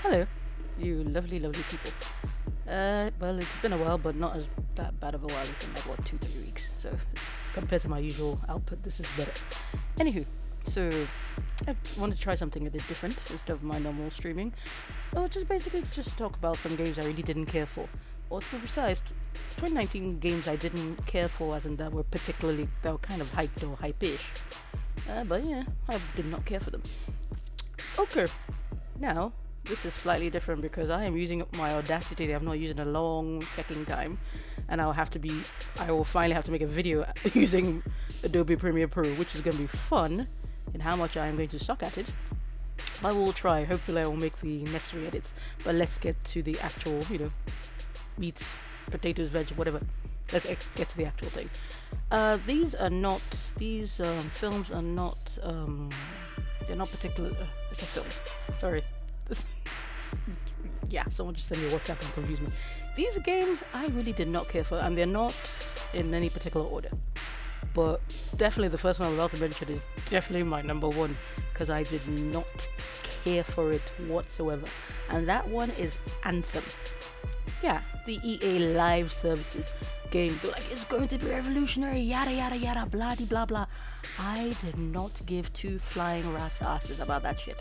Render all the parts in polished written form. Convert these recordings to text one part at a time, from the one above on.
Hello, you lovely, lovely people. Well, it's been a while, but not as that bad of a while. It's been like, what, 2, 3 weeks. So, compared to my usual output, this is better. Anywho, so I wanted to try something a bit different instead of my normal streaming. Or just basically just talk about some games I really didn't care for. Or to be precise, 2019 games I didn't care for, as in that were kind of hyped or hype-ish. But yeah, I did not care for them. Okay, now this is slightly different because I am using my Audacity that I've not used in a long fucking time, and I will finally have to make a video using Adobe Premiere Pro, which is going to be fun in how much I am going to suck at it. I will try. Hopefully, I will make the necessary edits. But let's get to the actual, meats, potatoes, veg, whatever. Let's get to the actual thing. These films are not, they're not particular. It's a film. Sorry. Yeah, someone just sent me a WhatsApp and confused me. These games I really did not care for, and they're not in any particular order. But definitely the first one I'm about to mention is definitely my number one because I did not care for it whatsoever. And that one is Anthem. Yeah, the EA live services game. They're like, it's going to be revolutionary, yada yada yada, blah de blah blah. I did not give two flying ras asses about that shit.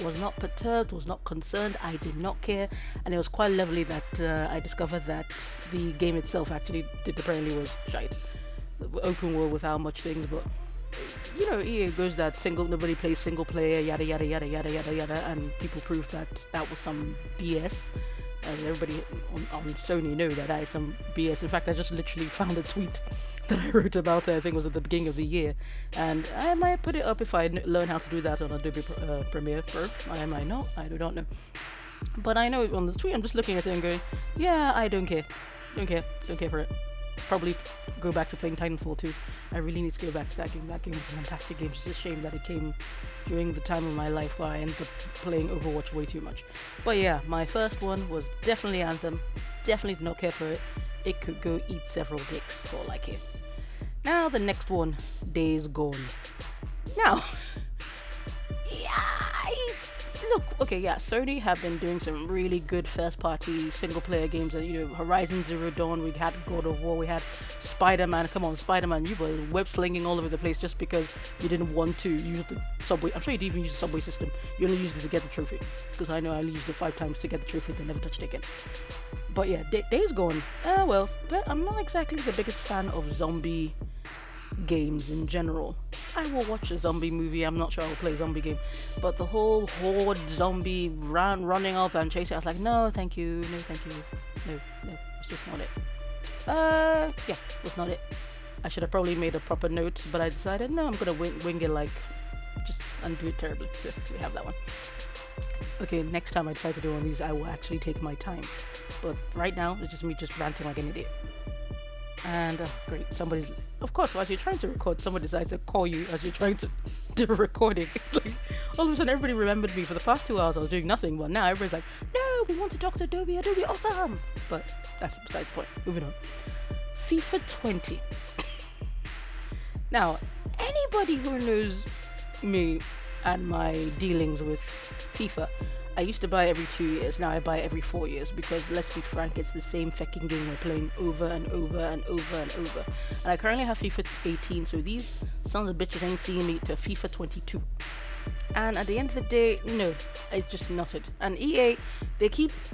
Was not perturbed, was not concerned, I did not care, and it was quite lovely that I discovered that the game itself apparently was shite. Open world without much things, but EA goes that nobody plays single player, yada yada yada yada yada yada, and people proved that was some BS. And everybody on Sony know that is some BS. In fact, I just literally found a tweet that I wrote about it. I think it was at the beginning of the year, and I might put it up if I learn how to do that on Adobe Premiere Pro. I might not. I do not know. But I know on the tweet, I'm just looking at it and going, yeah, I don't care. Don't care for it. Probably go back to playing Titanfall 2. I really need to go back to that game. That game was a fantastic game. It's just a shame that it came during the time of my life where I ended up playing Overwatch way too much. But yeah, my first one was definitely Anthem. Definitely did not care for it. It could go eat several dicks for all I care. Now the next one, Days Gone. Now, Sony have been doing some really good first-party single-player games. Horizon Zero Dawn, we had God of War, we had Spider-Man. Come on, Spider-Man, you were web-slinging all over the place just because you didn't want to use the subway. I'm sure you didn't even use the subway system. You only used it to get the trophy. Because I know I used it 5 times to get the trophy, then never touched it again. But yeah, Days Gone. But I'm not exactly the biggest fan of zombie games in general. I will watch a zombie movie. I'm not sure I will play a zombie game, but the whole horde zombie running up and chasing, I was like, no thank you, no, it's just not it. It's not it. I should have probably made a proper note, but I decided no, I'm gonna wing it, like just undo it terribly. So we have that one. Okay, next time I try to do one of these, I will actually take my time, but right now it's just me just ranting like an idiot. And great, of course, as you're trying to record, somebody decides to call you as you're trying to do a recording. It's like, all of a sudden everybody remembered me. For the past 2 hours I was doing nothing, but now everybody's like, no, we want to talk to Adobe awesome. But that's besides the point. Moving on. FIFA 20. Now, anybody who knows me and my dealings with FIFA, I used to buy every 2 years, now I buy every 4 years, because let's be frank, it's the same fucking game we're playing over and over and over and over. And I currently have FIFA 18, so these sons of bitches ain't seeing me to FIFA 22. And at the end of the day, no, it's just not it. And EA, they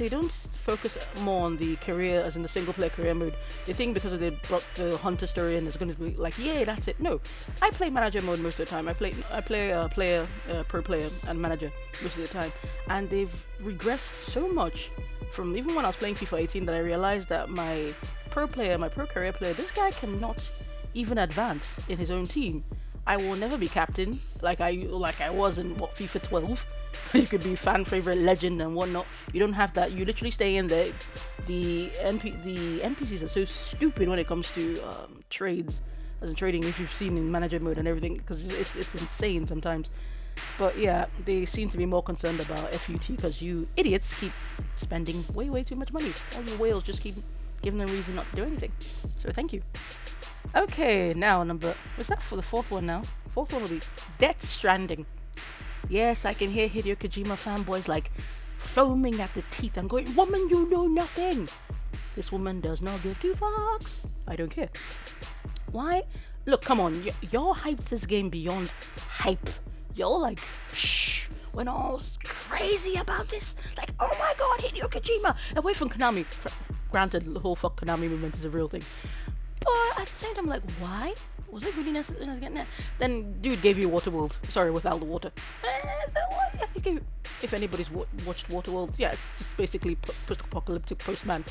don't focus more on the career, as in the single player career mode. They think because they brought the hunter story in, it's going to be like, yeah, that's it. No, I play manager mode most of the time. I play pro player and manager most of the time. And they've regressed so much from even when I was playing FIFA 18 that I realized that my pro career player, this guy cannot even advance in his own team. I will never be captain like I was in FIFA 12. You could be fan favorite, legend, and whatnot. You don't have that. You literally stay in there. The NPCs are so stupid when it comes to trades, as in trading. If you've seen in manager mode and everything, because it's insane sometimes. But yeah, they seem to be more concerned about FUT because you idiots keep spending way too much money. All your whales just keep giving them reason not to do anything. So thank you. Okay, now was that for the fourth one now? Fourth one will be Death Stranding. Yes, I can hear Hideo Kojima fanboys like, foaming at the teeth and going, "Woman, you know nothing. This woman does not give two fucks. I don't care." Why? Look, come on. Y'all hyped this game beyond hype. Y'all like, went all crazy about this. Like, oh my god, Hideo Kojima. Away from Konami. Granted, the whole fuck Konami movement is a real thing. But at the same time, like, why? Was it really necessary? Then dude gave you Waterworld. Sorry, without the water. If anybody's watched Waterworld, yeah, it's just basically post-apocalyptic Postman.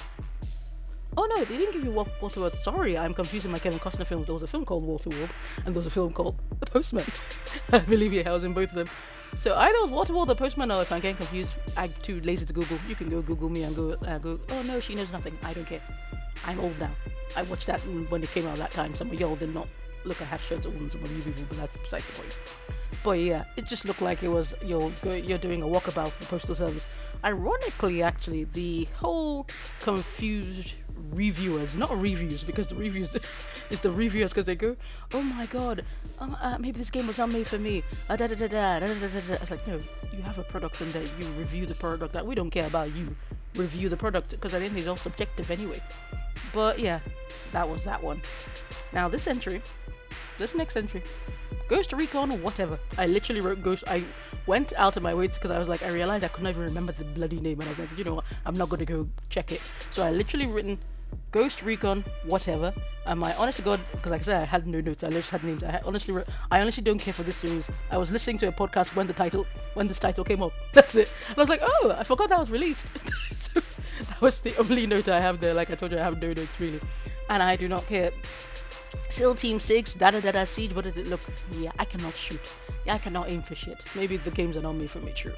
Oh no, they didn't give you Waterworld. Sorry, I'm confusing my Kevin Costner films. There was a film called Waterworld, and there was a film called The Postman. I believe I was in both of them. So either it was Waterworld or Postman, or if I'm getting confused, I'm too lazy to Google. You can go Google me and go, oh no, she knows nothing. I don't care. I'm old now. I watched that when it came out that time. Some of y'all did not look at half shirts older than some of you people, but that's besides the point. But yeah, it just looked like it was you're doing a walkabout for the postal service. Ironically, actually, the whole confused reviewers, not reviews, because the reviews is the reviewers, because they go, oh my god, maybe this game was not made for me. It's like, no, you have a product and that you review the product. That we don't care about you. Review the product, because I think it's all subjective anyway. But yeah, that was that one. Now this next entry, Ghost Recon or whatever. I literally wrote Ghost. I went out of my way because I was like, I realized I couldn't even remember the bloody name, and I was like, you know what, I'm not going to go check it. So I literally written Ghost Recon whatever, and my honest to god, because like I said, I had no notes, I just had names. I honestly don't care for this series. I was listening to a podcast when this title came up. That's it. And I was like, oh, I forgot that was released. So that was the only note I have there. Like I told you, I have no notes really, and I do not care. SEAL Team 6, Siege, what does it look? Yeah, I cannot shoot. Yeah, I cannot aim for shit. Maybe the games are not made for me, true.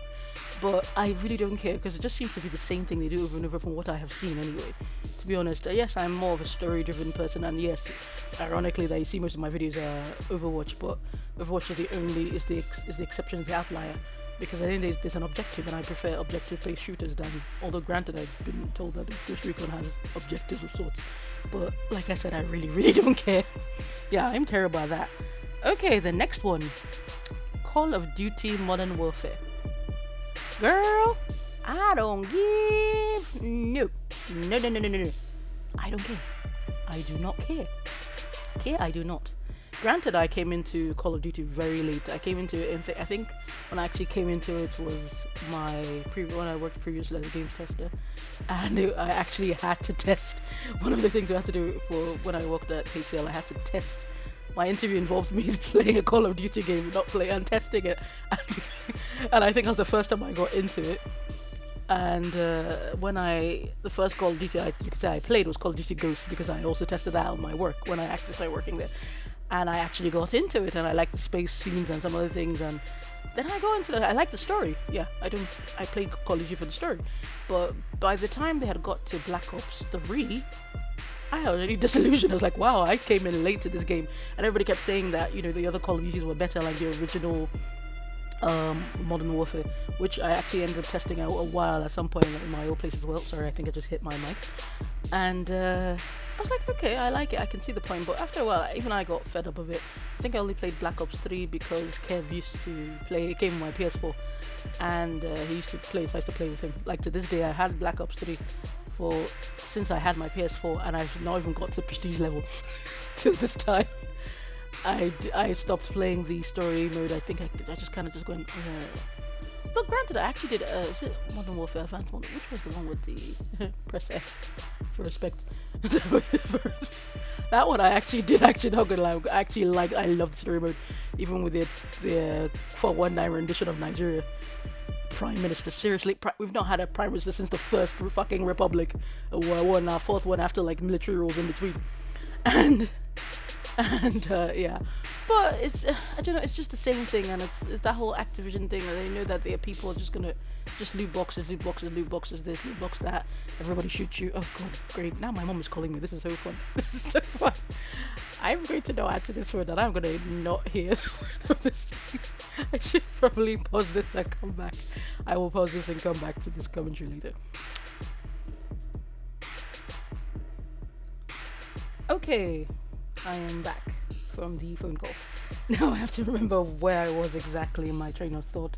But I really don't care, because it just seems to be the same thing they do over and over from what I have seen anyway. To be honest, yes, I'm more of a story-driven person, and yes, ironically, that you see most of my videos are Overwatch, but Overwatch is the exception, is the outlier. Because I think there's an objective, and I prefer objective-based shooters than, although granted I've been told that Ghost Recon has objectives of sorts. But like I said, I really don't care. Yeah, I'm terrible at that. Okay, the next one. Call of Duty Modern Warfare. Girl, I don't give no. I don't care. I do not care. I do not. Granted, I came into Call of Duty very late. I came into it, I think when I actually came into it was when I worked previously as a games tester, and I actually had to test. One of the things I had to do for when I worked at HCL, I had to test. My interview involved me playing a Call of Duty game, and testing it, and I think that was the first time I got into it. And the first Call of Duty you could say I played was Call of Duty Ghosts, because I also tested that out of my work when I actually started working there. And I actually got into it, and I liked the space scenes and some other things, and then I go into that. I like the story. Yeah, I played Call of Duty for the story, but by the time they had got to Black Ops 3, I was already disillusioned. I was like, wow, I came in late to this game, and everybody kept saying that, the other Call of Duties were better, like the original Modern Warfare, which I actually ended up testing out a while at some point in my old place as well. Sorry, I think I just hit my mic. And I was like, okay, I like it, I can see the point. But after a while, even I got fed up of it. I think I only played Black Ops 3 because Kev used to play. It came on my PS4, and he used to play, so I used to play with him. Like to this day, I had Black Ops 3 since I had my PS4, and I've not even got to prestige level till this time. I stopped playing the story mode. I think I just kind of just going. But granted, I actually did. Is it Modern Warfare Advanced one? Which was the one with the press F for respect? That one I actually did. Not gonna lie, I love the story mode, even with the 419 rendition of Nigeria. Prime Minister, seriously, we've not had a Prime Minister since the first fucking Republic. One, our fourth one after like military rules in between, and yeah, but it's I don't know, it's just the same thing, and it's that whole Activision thing that they know that their people are just gonna loot boxes, this, loot box that, everybody shoots you. Oh god, great, now my mom is calling me. This is so fun. I'm going to not answer this word, and I'm gonna not hear the word of this thing. I should probably pause this and come back. I will pause this and come back to this commentary later. Okay, I am back from the phone call. Now I have to remember where I was exactly in my train of thought.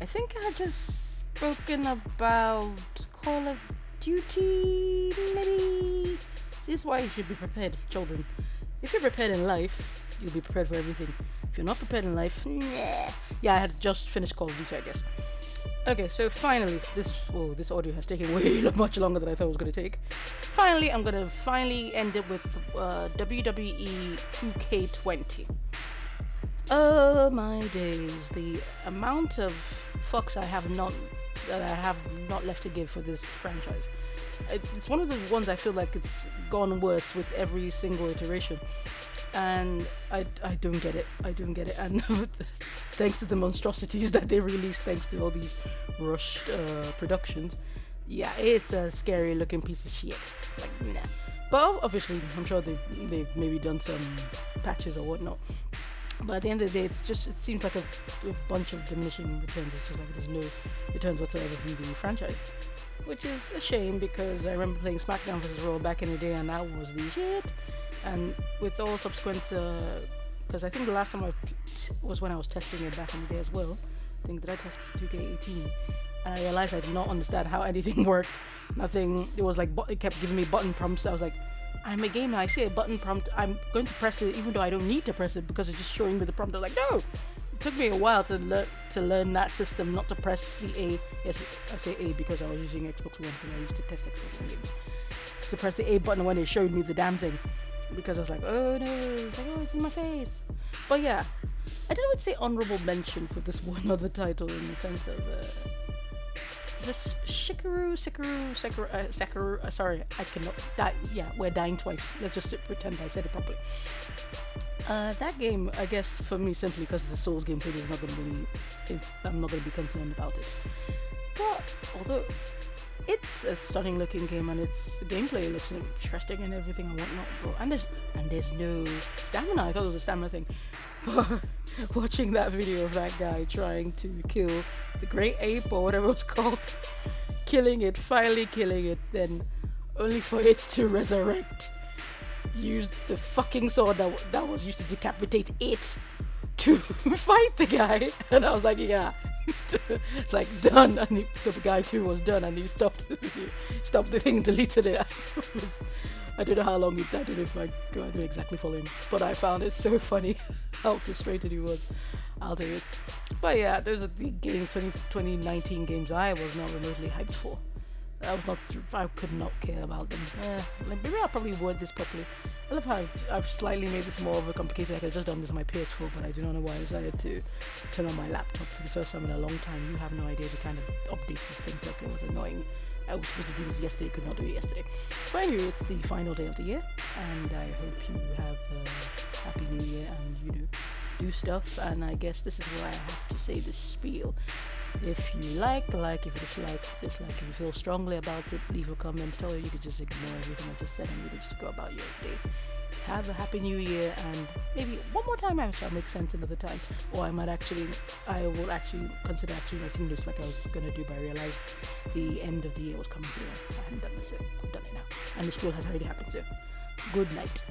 I think I just spoken about Call of Duty, maybe. See, this is why you should be prepared, children. If you're prepared in life, you'll be prepared for everything. If you're not prepared in life, nah. Yeah, I had just finished Call of Duty, I guess. Okay, so finally, this audio has taken way much longer than I thought it was going to take. Finally, I'm going to end it with WWE 2K20. Oh my days, the amount of fucks I have not left to give for this franchise. It's one of the ones I feel like it's gone worse with every single iteration. And I don't get it. And thanks to the monstrosities that they released, thanks to all these rushed productions, yeah, it's a scary looking piece of shit. Like, nah. But obviously, I'm sure they've maybe done some patches or whatnot. But at the end of the day, it seems like a bunch of diminishing returns. It's just like there's no returns whatsoever from the franchise, which is a shame because I remember playing SmackDown vs. Raw back in the day, and that was the shit. And with all subsequent, because I think the last time was when I was testing it back in the day as well. I think that I tested 2K18, and I realized I did not understand how anything worked. Nothing. It was like it kept giving me button prompts. I was like, I'm a gamer. I see a button prompt. I'm going to press it, even though I don't need to press it because it's just showing me the prompt. I'm like, no. It took me a while to learn that system, not to press the A. Yes, I say A because I was using Xbox One and I used to test Xbox One games. To press the A button when it showed me the damn thing. Because I was like, oh no, it's like, oh, it's in my face. But yeah, I didn't say honorable mention for this one other title in the sense of, is this Sekiro? Sorry, I cannot, we're dying twice. Let's just pretend I said it properly. That game, I guess, for me, simply because it's a Souls game, so I'm not going to be concerned about it. But, although it's a stunning looking game and the gameplay looks interesting and everything and whatnot, bro. And there's no stamina. I thought it was a stamina thing. But watching that video of that guy trying to kill the great ape or whatever it's called, finally killing it, then only for it to resurrect, use the fucking sword that was used to decapitate it to fight the guy. And I was like, yeah. It's like done, and the guy too was done, and he stopped the video, stopped the thing, deleted it. I don't know how long I don't know if I don't exactly follow him, but I found it so funny how frustrated he was. I'll tell you. But yeah, those are the games, 2019 games I was not remotely hyped for. I could not care about them. Maybe I'll probably word this properly. I love how I've slightly made this more of a complicated. I could have just done this on my PS4, but I do not know why I decided to turn on my laptop for the first time in a long time. You have no idea the kind of updates this thing took. It was annoying. I was supposed to do this yesterday, could not do it yesterday. But anyway, it's the final day of the year, and I hope you have a happy new year and do stuff. And I guess this is where I have to say this spiel. If you like, if you dislike. If you feel strongly about it, leave a comment, or you could just ignore everything I just said and you could just go about your day. Have a happy new year, and maybe one more time I shall make sense another time, or I will actually consider writing this like I was going to do, but I realized the end of the year was coming through. I hadn't done this, so I've done it now, and the spiel has already happened, so good night.